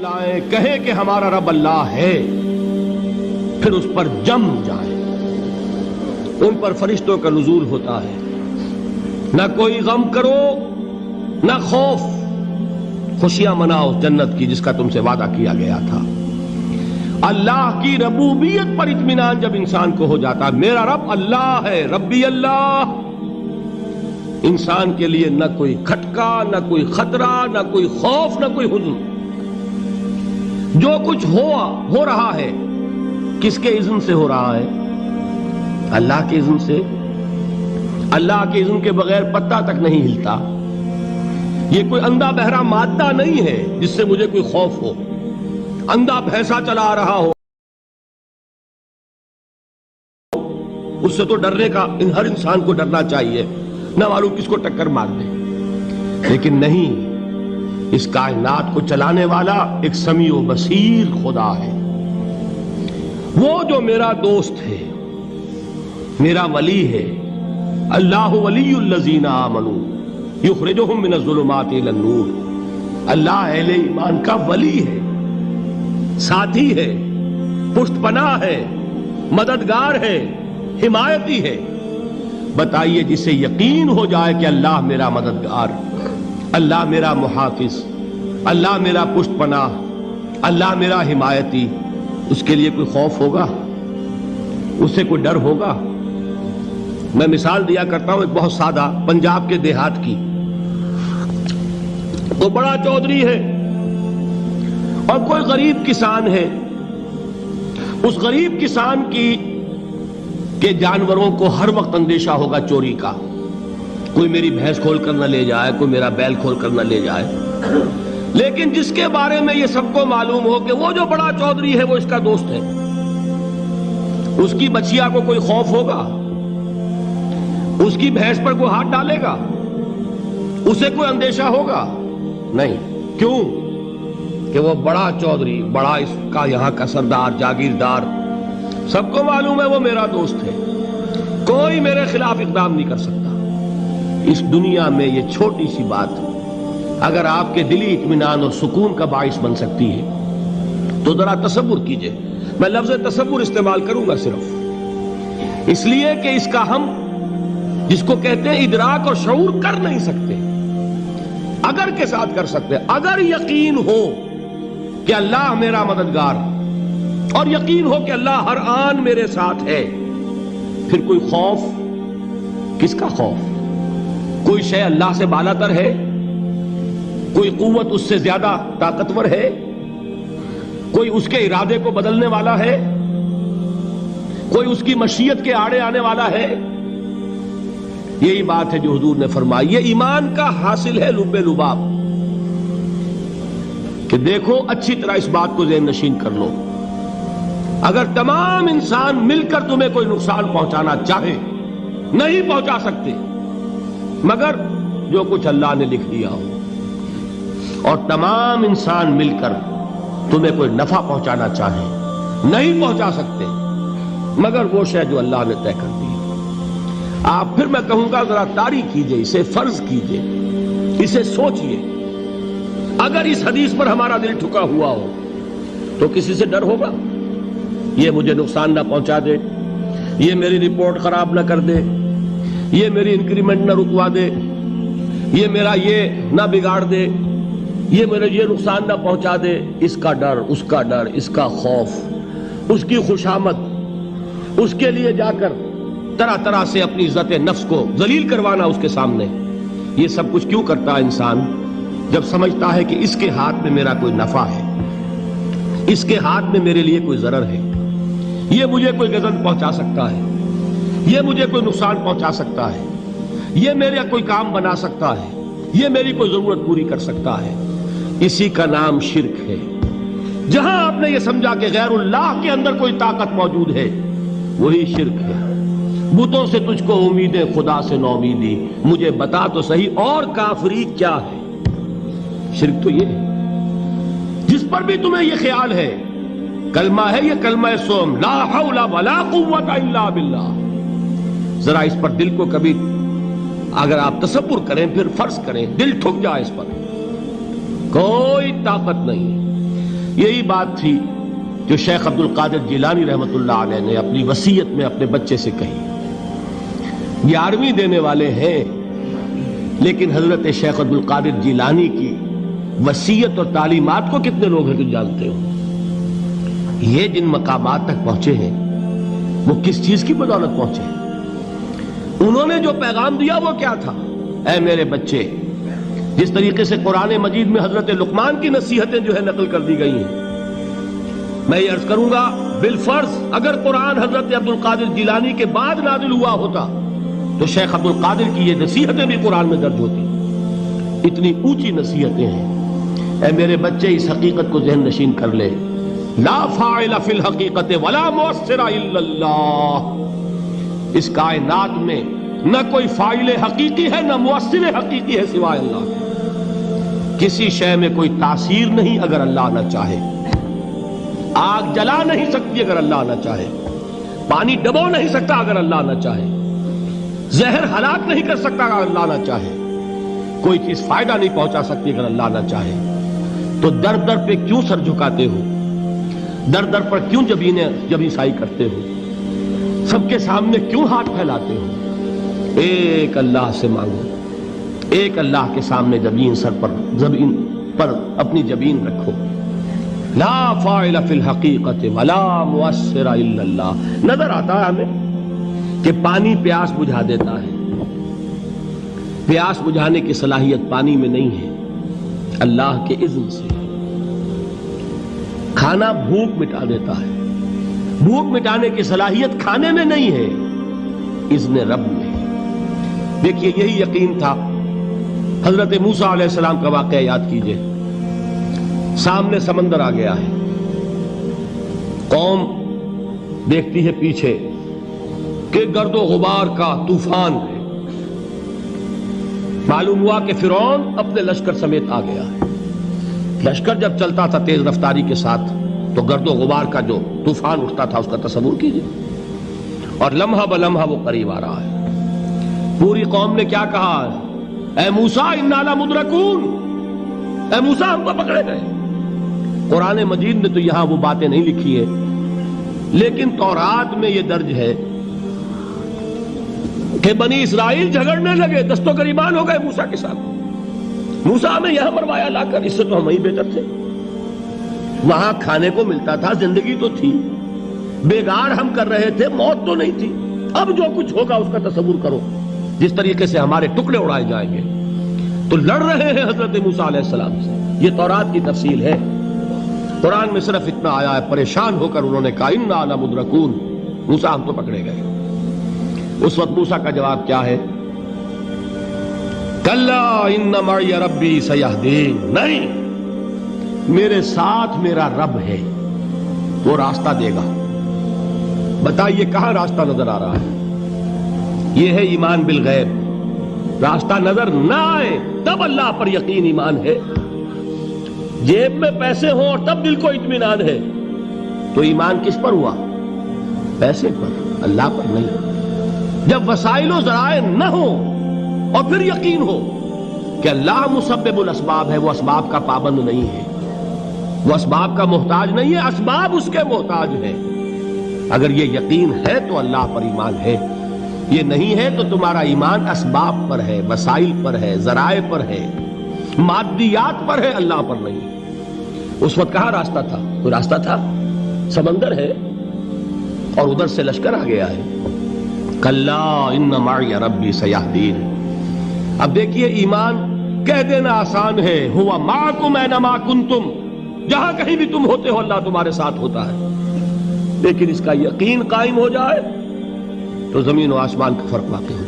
لائیں، کہیں کہ ہمارا رب اللہ ہے، پھر اس پر جم جائیں۔ ان پر فرشتوں کا نزول ہوتا ہے، نہ کوئی غم کرو نہ خوف، خوشیاں مناؤ جنت کی جس کا تم سے وعدہ کیا گیا تھا۔ اللہ کی ربوبیت پر اطمینان جب انسان کو ہو جاتا ہے، میرا رب اللہ ہے، ربی اللہ، انسان کے لیے نہ کوئی کھٹکا، نہ کوئی خطرہ، نہ کوئی خوف، نہ کوئی حزن۔ جو کچھ ہو رہا ہے کس کے اذن سے ہو رہا ہے؟ اللہ کے اذن سے۔ اللہ کے اذن کے بغیر پتا تک نہیں ہلتا۔ یہ کوئی اندھا بہرا مادہ نہیں ہے جس سے مجھے کوئی خوف ہو، اندھا بھینسا چلا آ رہا ہو، اس سے تو ڈرنے کا ہر انسان کو ڈرنا چاہیے، نہ معلوم کس کو ٹکر مار دے۔ لیکن نہیں، اس کائنات کو چلانے والا ایک سمیع و بصیر خدا ہے، وہ جو میرا دوست ہے، میرا ولی ہے۔ اللہ ولی الذین آمنوا یخرجہم من الظلمات الی النور۔ اللہ اہل ایمان کا ولی ہے، ساتھی ہے، پشت پناہ ہے، مددگار ہے، حمایتی ہے۔ بتائیے جسے یقین ہو جائے کہ اللہ میرا مددگار، اللہ میرا محافظ، اللہ میرا پشت پناہ، اللہ میرا حمایتی، اس کے لیے کوئی خوف ہوگا؟ اس سے کوئی ڈر ہوگا؟ میں مثال دیا کرتا ہوں ایک بہت سادہ، پنجاب کے دیہات کی۔ وہ بڑا چودھری ہے اور کوئی غریب کسان ہے۔ اس غریب کسان کے جانوروں کو ہر وقت اندیشہ ہوگا چوری کا، کوئی میری بھینس کھول کر نہ لے جائے، کوئی میرا بیل کھول کر نہ لے جائے۔ لیکن جس کے بارے میں یہ سب کو معلوم ہو کہ وہ جو بڑا چودھری ہے وہ اس کا دوست ہے، اس کی بچیا کو کوئی خوف ہوگا؟ اس کی بھینس پر کوئی ہاتھ ڈالے گا؟ اسے کوئی اندیشہ ہوگا؟ نہیں۔ کیوں؟ کہ وہ بڑا چودھری، بڑا اس کا یہاں کا سردار، جاگیردار، سب کو معلوم ہے وہ میرا دوست ہے، کوئی میرے خلاف اقدام نہیں کر سکتا۔ اس دنیا میں یہ چھوٹی سی بات اگر آپ کے دلی اطمینان اور سکون کا باعث بن سکتی ہے تو ذرا تصور کیجئے۔ میں لفظ تصور استعمال کروں گا صرف اس لیے کہ اس کا ہم جس کو کہتے ہیں ادراک اور شعور کر نہیں سکتے، اگر کے ساتھ کر سکتے۔ اگر یقین ہو کہ اللہ میرا مددگار اور یقین ہو کہ اللہ ہر آن میرے ساتھ ہے، پھر کوئی خوف؟ کس کا خوف؟ کوئی شے اللہ سے بالا تر ہے؟ کوئی قوت اس سے زیادہ طاقتور ہے؟ کوئی اس کے ارادے کو بدلنے والا ہے؟ کوئی اس کی مشیت کے آڑے آنے والا ہے؟ یہی بات ہے جو حضور نے فرمائی۔ یہ ایمان کا حاصل ہے لب لباب، کہ دیکھو اچھی طرح اس بات کو ذہن نشین کر لو، اگر تمام انسان مل کر تمہیں کوئی نقصان پہنچانا چاہے نہیں پہنچا سکتے، مگر جو کچھ اللہ نے لکھ دیا ہو، اور تمام انسان مل کر تمہیں کوئی نفع پہنچانا چاہے نہیں پہنچا سکتے، مگر وہ شے جو اللہ نے طے کر دی۔ آپ پھر میں کہوں گا ذرا طاری کیجئے، اسے فرض کیجئے، اسے سوچئے۔ اگر اس حدیث پر ہمارا دل ٹھکا ہوا ہو تو کسی سے ڈر ہوگا؟ یہ مجھے نقصان نہ پہنچا دے، یہ میری رپورٹ خراب نہ کر دے، یہ میری انکریمنٹ نہ رکوا دے، یہ میرا یہ نہ بگاڑ دے، یہ میرے یہ نقصان نہ پہنچا دے۔ اس کا ڈر، اس کا ڈر، اس کا خوف، اس کی خوشامد، اس کے لیے جا کر طرح طرح سے اپنی عزت نفس کو ذلیل کروانا اس کے سامنے، یہ سب کچھ کیوں کرتا ہے انسان؟ جب سمجھتا ہے کہ اس کے ہاتھ میں میرا کوئی نفع ہے، اس کے ہاتھ میں میرے لیے کوئی ضرر ہے، یہ مجھے کوئی غضب پہنچا سکتا ہے، یہ مجھے کوئی نقصان پہنچا سکتا ہے، یہ میرا کوئی کام بنا سکتا ہے، یہ میری کوئی ضرورت پوری کر سکتا ہے، اسی کا نام شرک ہے۔ جہاں آپ نے یہ سمجھا کہ غیر اللہ کے اندر کوئی طاقت موجود ہے، وہی شرک ہے۔ بتوں سے تجھ کو امیدیں، خدا سے نومیدی، مجھے بتا تو صحیح اور کافری کیا ہے؟ شرک تو یہ ہے۔ جس پر بھی تمہیں یہ خیال ہے، کلمہ ہے یہ کلمہ سوم، لا حول ولا قوت الا باللہ، ذرا اس پر دل کو کبھی اگر آپ تصور کریں، پھر فرض کریں، دل ٹھک جائے اس پر، کوئی طاقت نہیں، یہی بات تھی جو شیخ عبد القادر جیلانی رحمۃ اللہ علیہ نے اپنی وصیت میں اپنے بچے سے کہی۔ 11ویں دینے والے ہیں، لیکن حضرت شیخ عبد القادر جیلانی کی وصیت اور تعلیمات کو کتنے لوگ ہیں تم جانتے ہو؟ یہ جن مقامات تک پہنچے ہیں وہ کس چیز کی بدولت پہنچے ہیں؟ انہوں نے جو پیغام دیا وہ کیا تھا؟ اے میرے بچے، جس طریقے سے قرآن مجید میں حضرت لقمان کی نصیحتیں جو ہے نقل کر دی گئی ہیں، میں یہ عرض کروں گا بالفرض اگر قرآن حضرت عبد القادر جیلانی کے بعد نازل ہوا ہوتا تو شیخ عبد القادر کی یہ نصیحتیں بھی قرآن میں درج ہوتی۔ اتنی اونچی نصیحتیں ہیں۔ اے میرے بچے، اس حقیقت کو ذہن نشین کر لے، لا فاعل فی الحقیقت ولا مؤثر الا اللہ۔ اس کائنات میں نہ کوئی فاعل حقیقی ہے نہ مؤثر حقیقی ہے سوائے اللہ۔ کسی شے میں کوئی تاثیر نہیں اگر اللہ نہ چاہے۔ آگ جلا نہیں سکتی اگر اللہ نہ چاہے، پانی ڈبو نہیں سکتا اگر اللہ نہ چاہے، زہر ہلاک نہیں کر سکتا اگر اللہ نہ چاہے، کوئی چیز فائدہ نہیں پہنچا سکتی اگر اللہ نہ چاہے۔ تو در در پہ کیوں سر جھکاتے ہو؟ در در پر کیوں جبیں سائی کرتے ہو؟ سب کے سامنے کیوں ہاتھ پھیلاتے ہو؟ ایک اللہ سے مانگو، ایک اللہ کے سامنے زمین پر اپنی جبین رکھو۔ لا فاعل فی الحقیقت ولا مؤثر الا اللہ۔ نظر آتا ہے ہمیں کہ پانی پیاس بجھا دیتا ہے، پیاس بجھانے کی صلاحیت پانی میں نہیں ہے، اللہ کے اذن سے۔ کھانا بھوک مٹا دیتا ہے، بھوک مٹانے کی صلاحیت کھانے میں نہیں ہے، اذن رب میں۔ دیکھیے یہی یقین تھا۔ حضرت موسیٰ علیہ السلام کا واقعہ یاد کیجئے۔ سامنے سمندر آ گیا ہے، قوم دیکھتی ہے پیچھے کہ گرد و غبار کا طوفان ہے۔ معلوم ہوا کہ فرعون اپنے لشکر سمیت آ گیا ہے۔ لشکر جب چلتا تھا تیز رفتاری کے ساتھ تو گرد و غبار کا جو طوفان اٹھتا تھا اس کا تصور کیجئے، اور لمحہ بلمحہ وہ قریب آ رہا ہے۔ پوری قوم نے کیا کہا؟ اے موسیٰ انا لمدرکون، اے موسیٰ ہم کو پکڑے گئے۔ قرآن مجید نے تو یہاں وہ باتیں نہیں لکھی ہے، لیکن تورات میں یہ درج ہے کہ بنی اسرائیل جھگڑنے لگے، دست و گریبان ہو گئے موسیٰ کے ساتھ۔ موسیٰ ہمیں یہاں مروایا لا کر، اس سے تو ہم ہی بہتر تھے۔ وہاں کھانے کو ملتا تھا، زندگی تو تھی، بیگار ہم کر رہے تھے، موت تو نہیں تھی۔ اب جو کچھ ہوگا اس کا تصور کرو، جس طریقے سے ہمارے ٹکڑے اڑائے جائیں گے۔ تو لڑ رہے ہیں حضرت موسیٰ علیہ السلام سے۔ یہ تورات کی تفصیل ہے۔ قرآن میں صرف اتنا آیا ہے، پریشان ہو کر انہوں نے کہا انا لمدرکون، موسیٰ ہم تو پکڑے گئے۔ اس وقت موسیٰ کا جواب کیا ہے؟ کلا ان معی ربی سیہدین، نہیں، میرے ساتھ میرا رب ہے، وہ راستہ دے گا۔ بتائیے کہاں راستہ نظر آ رہا ہے؟ یہ ہے ایمان بالغیب۔ راستہ نظر نہ آئے تب اللہ پر یقین ایمان ہے۔ جیب میں پیسے ہوں اور تب دل کو اطمینان ہے تو ایمان کس پر ہوا؟ پیسے پر، اللہ پر نہیں۔ جب وسائل و ذرائع نہ ہوں اور پھر یقین ہو کہ اللہ مسبب الاسباب ہے، وہ اسباب کا پابند نہیں ہے، وہ اسباب کا محتاج نہیں ہے، اسباب اس کے محتاج ہیں۔ اگر یہ یقین ہے تو اللہ پر ایمان ہے، یہ نہیں ہے تو تمہارا ایمان اسباب پر ہے، وسائل پر ہے، ذرائع پر ہے، مادیات پر ہے، اللہ پر نہیں۔ اس وقت کہاں راستہ تھا؟ کوئی راستہ تھا؟ سمندر ہے اور ادھر سے لشکر آ گیا ہے۔ کلا ان معی ربی سیہدین۔ اب دیکھیے ایمان کہہ دینا آسان ہے، ہوا معکم اینما کنتم، جہاں کہیں بھی تم ہوتے ہو اللہ تمہارے ساتھ ہوتا ہے، لیکن اس کا یقین قائم ہو جائے تو زمین و آسمان کا فرق واقع